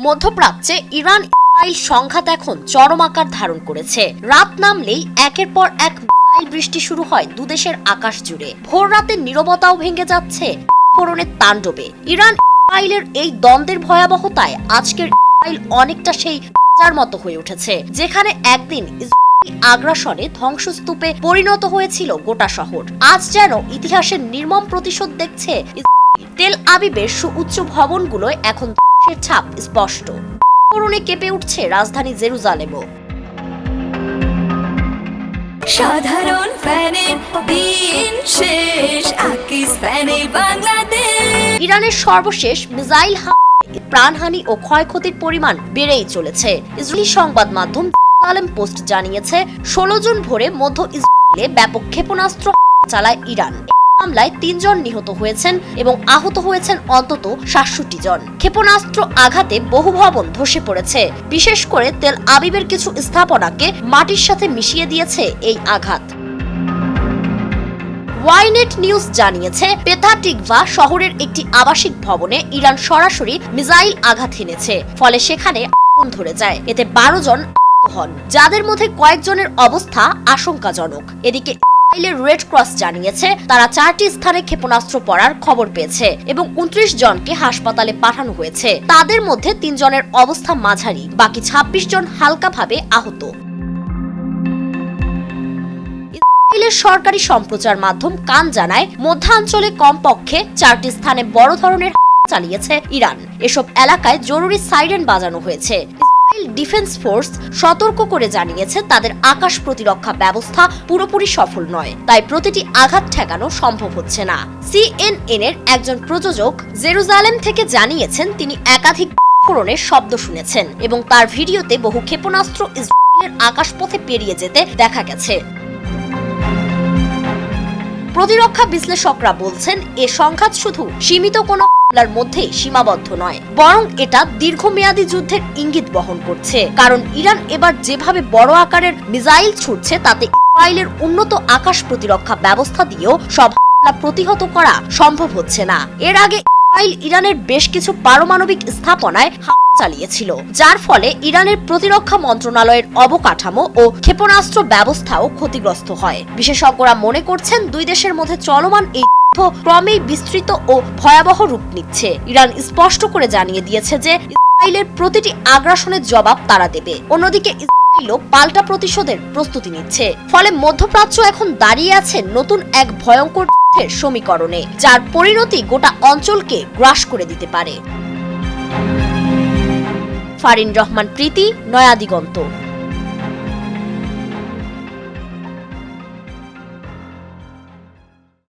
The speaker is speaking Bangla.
মধ্যপ্রাচ্যে ইরান ইসরায়েল সংঘাত এখন চরম আকার ধারণ করেছে। রাত নামলেই একের পর এক মিসাইল বৃষ্টি শুরু হয় দুদেশের আকাশ জুড়ে। ভোর রাতের নীরবতাও ভেঙে যাচ্ছে বিস্ফোরণের তাণ্ডবে। ইরান ইসরায়েলের এই দ্বন্দ্বের ভয়াবহতায় আজকের ইসরায়েল অনেকটা সেই যার মতো হয়ে উঠেছে, যেখানে একদিন ইসরায়েলি আগ্রাসনে ধ্বংসস্তূপে পরিণত হয়েছিল গোটা শহর। আজ যেন ইতিহাসের নির্মম প্রতিশোধ দেখছে ইসরায়েল। তেল আবিবের সুউচ্চ ভবনগুলোয় এখন ধ্বংসের ছাপ স্পষ্ট। বিস্ফোরণে কেঁপে উঠছে রাজধানী জেরুজালেমও। সাধারণ ফ্যানের দিন শেষ, আকিস ফ্যানে বাংলাদেশ। ইরানের সর্বশেষ মিসাইল হামলায় প্রাণহানি ও ক্ষয়ক্ষতির পরিমাণ বেড়েই চলেছে। ইসরায়েলি সংবাদ মাধ্যম জেরুজালেম পোস্ট জানিয়েছে, 16 জুন ভোরে মধ্য ইসরায়েলে ব্যাপক ক্ষেপণাস্ত্র চালায় ইরান। হামলায় 3 জন নিহত হয়েছেন এবং আহত হয়েছেন অন্তত 67 জন। ক্ষেপণাস্ত্র আঘাতে বহু ভবন ধসে পড়েছে। বিশেষ করে তেল আবিবের কিছু স্থাপনাকে মাটির সাথে মিশিয়ে দিয়েছে এই আঘাত। ওয়াইনেট নিউজ জানিয়েছে, পেথা টিকভা শহরের একটি আবাসিক ভবনে ইরান সরাসরি মিসাইল আঘাত হেনেছে, ফলে সেখানে আগুন ধরে যায়। এতে 12 জন আহত হন, যাদের মধ্যে কয়েকজনের অবস্থা আশঙ্কাজনক। এদিকে ইসরায়েলের রেড ক্রস জানিয়েছে, তারা 4টি স্থানে ক্ষেপণাস্ত্র পড়ার খবর পেয়েছে এবং 29 জনকে হাসপাতালে পাঠানো হয়েছে। তাদের মধ্যে 3 জনের অবস্থা মাঝারি, বাকি 26 জন হালকাভাবে আহত। ইসরায়েলের সরকারি সম্প্রচার মাধ্যম কান জানায়, মধ্যাঞ্চলে কমপক্ষে 4টি স্থানে বড় ধরনের হামলা চালিয়েছে ইরান। এসব এলাকায় জরুরি সাইরেন বাজানো হয়েছে। ইসরায়েল ডিফেন্স ফোর্স সতর্ক করে জানিয়েছে, তাদের আকাশ প্রতিরক্ষা ব্যবস্থা পুরোপুরি সফল নয়, তাই প্রতিটি আঘাত ঠেকানো সম্ভব হচ্ছে না। CNN এর একজন প্রযোজক জেরুজালেম থেকে জানিয়েছেন, তিনি একাধিক বিস্ফোরণের শব্দ শুনেছেন এবং তার ভিডিওতে বহু ক্ষেপণাস্ত্র ইসরায়েলের আকাশপথে পেরিয়ে যেতে দেখা গেছে। প্রতিরক্ষা বিশ্লেষকরা বলছেন, এ সংঘাত শুধু সীমিত কোনো হামলার মধ্যেই সীমাবদ্ধ নয়, বরং এটা দীর্ঘমেয়াদী যুদ্ধের ইঙ্গিত বহন করছে। কারণ ইরান এবার যেভাবে বড় আকারের মিসাইল ছুটছে, তাতে ইসরায়েলের উন্নত আকাশ প্রতিরক্ষা ব্যবস্থা দিয়েও সব হামলা প্রতিহত করা সম্ভব হচ্ছে না। এর আগে ইসরায়েল ইরানের বেশ কিছু পারমাণবিক স্থাপনায় হামলা চালিয়েছিল, যার ফলে ইরানের প্রতিরক্ষা মন্ত্রণালয়ের অবকাঠামো ও ক্ষেপণাস্ত্র ব্যবস্থাও ক্ষতিগ্রস্ত হয়। বিশেষজ্ঞরা মনে করছেন, দুই দেশের মধ্যে চলমান এই যুদ্ধ ক্রমেই বিস্তৃত ও ভয়াবহ রূপ নিচ্ছে। ইরান স্পষ্ট করে জানিয়ে দিয়েছে যে ইসরায়েলের প্রতিটি আগ্রাসনের জবাব তারা দেবে। অন্যদিকে ইসরায়েলও পাল্টা প্রতিশোধের প্রস্তুতি নিচ্ছে। ফলে মধ্যপ্রাচ্য এখন দাঁড়িয়ে আছে নতুন এক ভয়ঙ্কর যুদ্ধের সমীকরণে, যার পরিণতি গোটা অঞ্চলকে গ্রাস করে দিতে পারে। ফারিন রহমান প্রীতি, নয়া দিগন্ত।